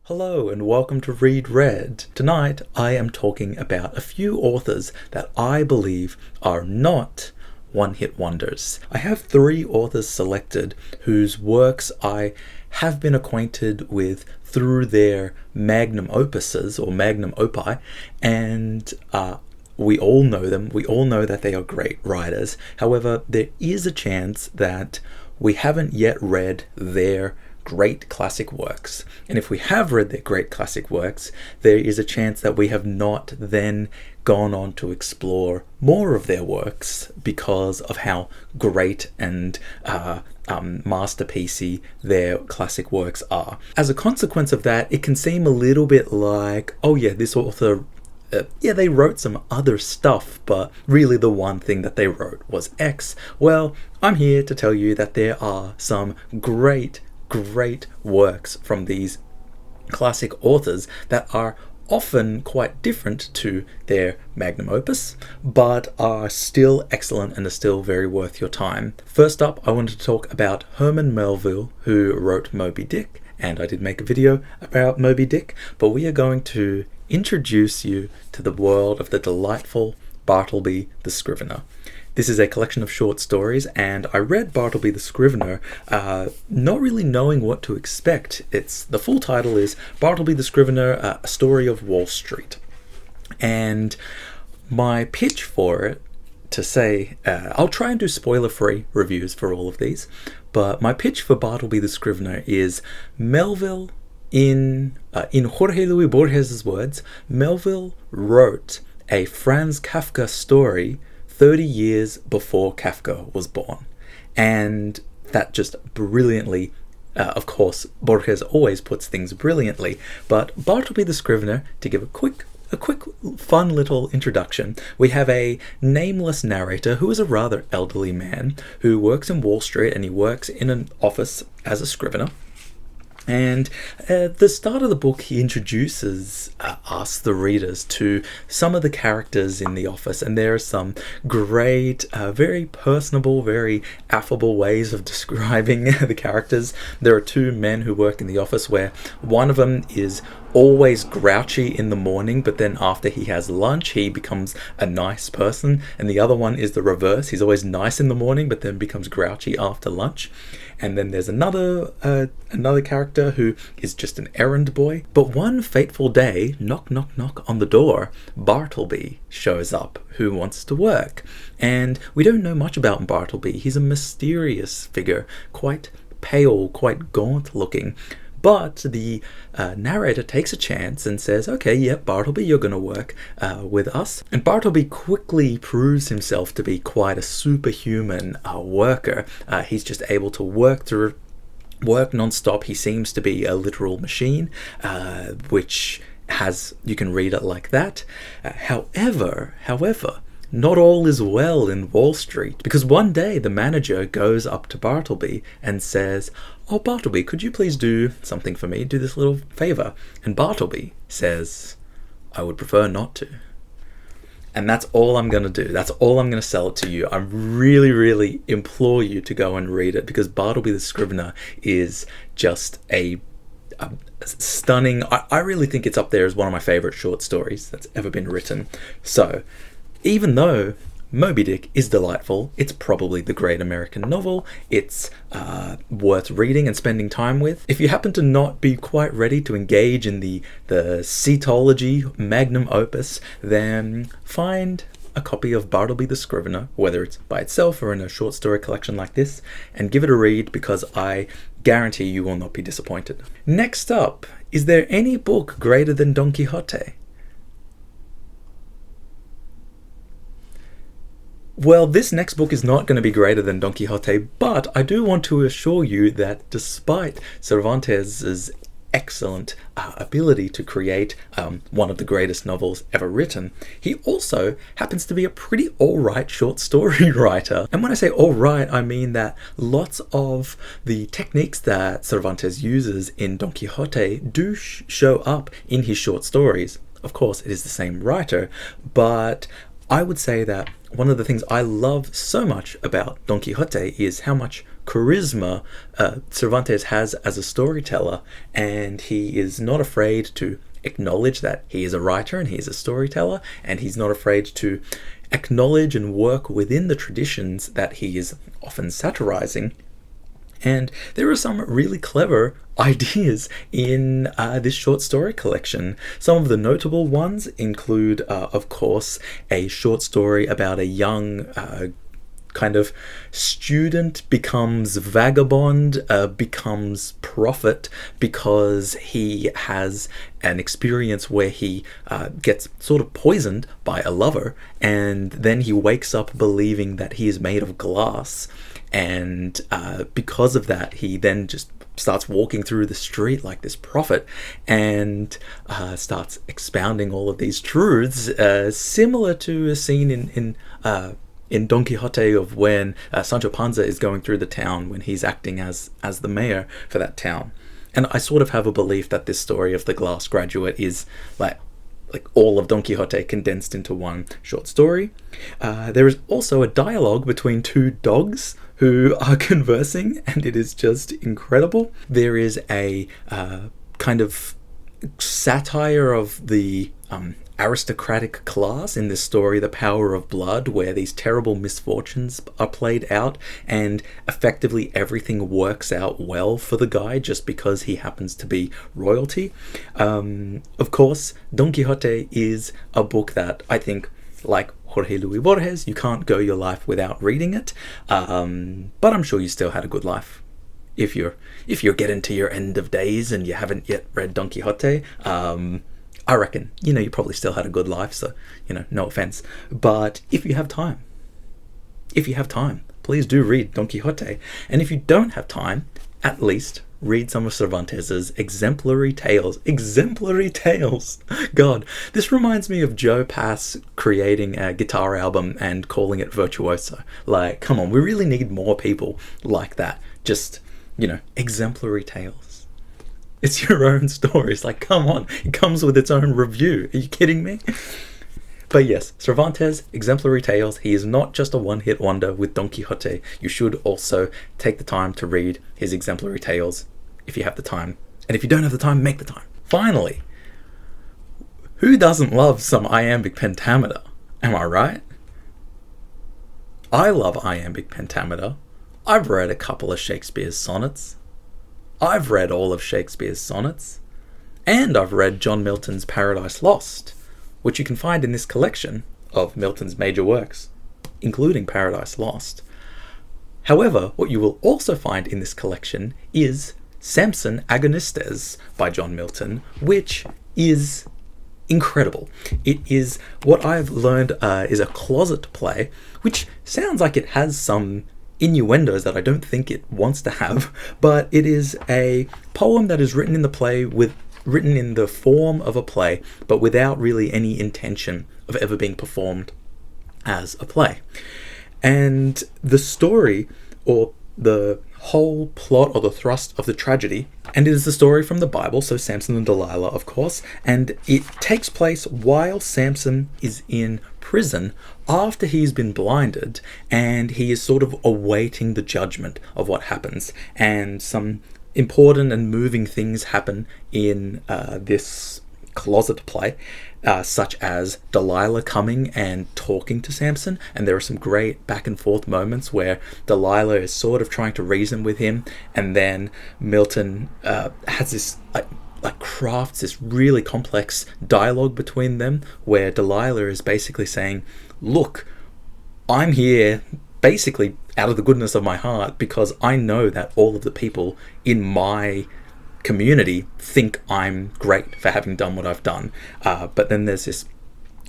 Hello and welcome to Read Read. Tonight I am talking about a few authors that I believe are not one-hit wonders. I have 3 authors selected whose works I have been acquainted with through their magnum opuses or magnum opus, and we all know them. We all know that they are great writers. However, there is a chance that we haven't yet read their great classic works. And if we have read their great classic works, there is a chance that we have not then gone on to explore more of their works because of how great and masterpiecey their classic works are. As a consequence of that, it can seem a little bit like, oh yeah, this author they wrote some other stuff, but really the one thing that they wrote was X. Well, I'm here to tell you that there are some great works from these classic authors that are often quite different to their magnum opus, but are still excellent and are still very worth your time. First up, I wanted to talk about Herman Melville, who wrote Moby-Dick, and I did make a video about Moby-Dick, but we are going to introduce you to the world of the delightful Bartleby the Scrivener. This is a collection of short stories, and I read Bartleby the Scrivener not really knowing what to expect. The full title is Bartleby the Scrivener, A Story of Wall Street. And my pitch for it, to say, I'll try and do spoiler-free reviews for all of these, but my pitch for Bartleby the Scrivener is Melville, in Jorge Luis Borges' words, Melville wrote a Franz Kafka story 30 years before Kafka was born. And that just brilliantly, of course, Borges always puts things brilliantly, but Bartleby the Scrivener, to give a quick fun little introduction, we have a nameless narrator who is a rather elderly man who works in Wall Street, and he works in an office as a scrivener. And at the start of the book, he introduces us, the readers, to some of the characters in the office. And there are some great, very personable, very affable ways of describing the characters. There are 2 men who work in the office where one of them is always grouchy in the morning, but then after he has lunch, he becomes a nice person. And the other one is the reverse. He's always nice in the morning, but then becomes grouchy after lunch. And then there's another character who is just an errand boy. But one fateful day, knock, knock, knock on the door, Bartleby shows up, who wants to work. And we don't know much about Bartleby. He's a mysterious figure, quite pale, quite gaunt looking. But the narrator takes a chance and says, okay, yep, Bartleby, you're going to work with us. And Bartleby quickly proves himself to be quite a superhuman worker. He's just able to work non-stop. He seems to be a literal machine, which you can read it like that. However, not all is well in Wall Street, because one day the manager goes up to Bartleby and says, oh, Bartleby, could you please do something for me? Do this little favor. And Bartleby says, I would prefer not to. And that's all I'm going to do. That's all I'm going to sell it to you. I really, really implore you to go and read it, because Bartleby the Scrivener is just a stunning... I really think it's up there as one of my favorite short stories that's ever been written. So, even though Moby-Dick is delightful, it's probably the great American novel, it's worth reading and spending time with. If you happen to not be quite ready to engage in the Cetology magnum opus, then find a copy of Bartleby the Scrivener, whether it's by itself or in a short story collection like this, and give it a read, because I guarantee you will not be disappointed. Next up, is there any book greater than Don Quixote? Well, this next book is not going to be greater than Don Quixote, but I do want to assure you that despite Cervantes' excellent ability to create one of the greatest novels ever written, he also happens to be a pretty alright short story writer. And when I say alright, I mean that lots of the techniques that Cervantes uses in Don Quixote do show up in his short stories. Of course, it is the same writer, but I would say that one of the things I love so much about Don Quixote is how much charisma Cervantes has as a storyteller, and he is not afraid to acknowledge that he is a writer and he is a storyteller, and he's not afraid to acknowledge and work within the traditions that he is often satirizing. And there are some really clever ideas in this short story collection. Some of the notable ones include, of course, a short story about a young kind of student becomes vagabond, becomes prophet because he has an experience where he gets sort of poisoned by a lover, and then he wakes up believing that he is made of glass. And because of that, he then just starts walking through the street like this prophet and starts expounding all of these truths, similar to a scene in Don Quixote of when Sancho Panza is going through the town when he's acting as the mayor for that town. And I sort of have a belief that this story of the glass graduate is like all of Don Quixote condensed into one short story. There is also a dialogue between two dogs who are conversing, and it is just incredible. There is a kind of satire of the aristocratic class in this story, The Power of Blood, where these terrible misfortunes are played out and effectively everything works out well for the guy just because he happens to be royalty. Of course, Don Quixote is a book that I think, like Jorge Luis Borges, you can't go your life without reading it, but I'm sure you still had a good life. If you're getting to your end of days and you haven't yet read Don Quixote, I reckon, you probably still had a good life, so, no offense. But if you have time, please do read Don Quixote. And if you don't have time, at least read some of Cervantes's exemplary tales. Exemplary tales! God, this reminds me of Joe Pass creating a guitar album and calling it Virtuoso. Like, come on, we really need more people like that. Just, exemplary tales. It's your own story. It's like, come on, it comes with its own review. Are you kidding me? But yes, Cervantes, exemplary tales. He is not just a one-hit wonder with Don Quixote. You should also take the time to read his exemplary tales if you have the time. And if you don't have the time, make the time. Finally, who doesn't love some iambic pentameter? Am I right? I love iambic pentameter. I've read a couple of Shakespeare's sonnets. I've read all of Shakespeare's sonnets. And I've read John Milton's Paradise Lost, which you can find in this collection of Milton's major works, including Paradise Lost. However, what you will also find in this collection is Samson Agonistes by John Milton, which is incredible. It is what I've learned is a closet play, which sounds like it has some innuendos that I don't think it wants to have, but it is a poem that is written in the form of a play, but without really any intention of ever being performed as a play. And the story, or the whole plot or the thrust of the tragedy, and it is the story from the Bible, so Samson and Delilah, of course, and it takes place while Samson is in prison after he's been blinded, and he is sort of awaiting the judgment of what happens, and some important and moving things happen in this closet play, such as Delilah coming and talking to Samson, and there are some great back and forth moments where Delilah is sort of trying to reason with him, and then Milton has this crafts this really complex dialogue between them where Delilah is basically saying, look, I'm here basically out of the goodness of my heart because I know that all of the people in my community think I'm great for having done what I've done. But then there's this,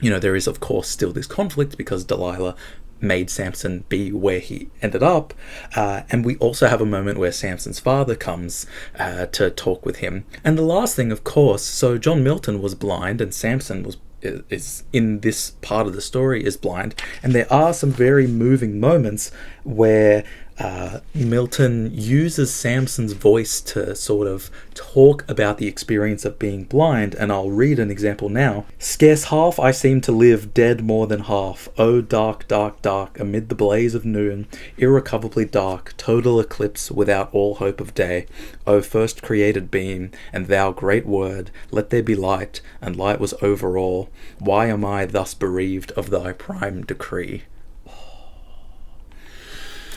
there is of course still this conflict because Delilah made Samson be where he ended up. And we also have a moment where Samson's father comes to talk with him. And the last thing, of course, so John Milton was blind and Samson is in this part of the story is blind. And there are some very moving moments where Milton uses Samson's voice to sort of talk about the experience of being blind, and I'll read an example now. Scarce half I seem to live, dead more than half. Oh, dark, dark, dark, amid the blaze of noon, irrecoverably dark, total eclipse without all hope of day. O first created being, and thou great word, let there be light, and light was over all. Why am I thus bereaved of thy prime decree?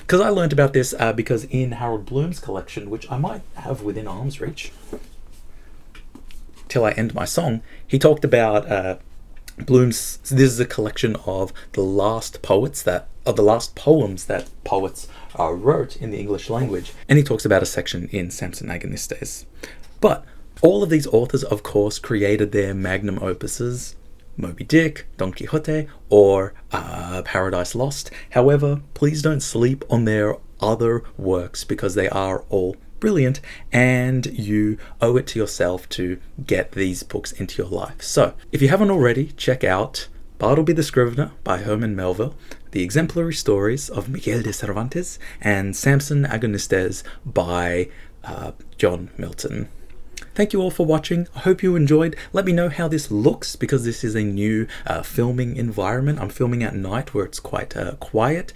Because I learned about this because in Harold Bloom's collection, which I might have within arm's reach till I end my song, he talked about Bloom's. This is a collection of the last poems that poets wrote in the English language, and he talks about a section in Samson Agonistes. But all of these authors, of course, created their magnum opuses, Moby-Dick, Don Quixote, or Paradise Lost. However, please don't sleep on their other works because they are all brilliant, and you owe it to yourself to get these books into your life. So, if you haven't already, check out Bartleby the Scrivener by Herman Melville, The Exemplary Stories of Miguel de Cervantes, and Samson Agonistes by John Milton. Thank you all for watching. I hope you enjoyed. Let me know how this looks, because this is a new filming environment. I'm filming at night where it's quite quiet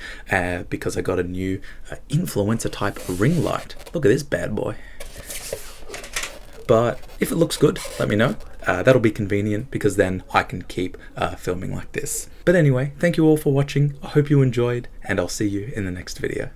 because I got a new influencer type ring light. Look at this bad boy. But if it looks good, let me know. That'll be convenient because then I can keep filming like this. But anyway, thank you all for watching. I hope you enjoyed, and I'll see you in the next video.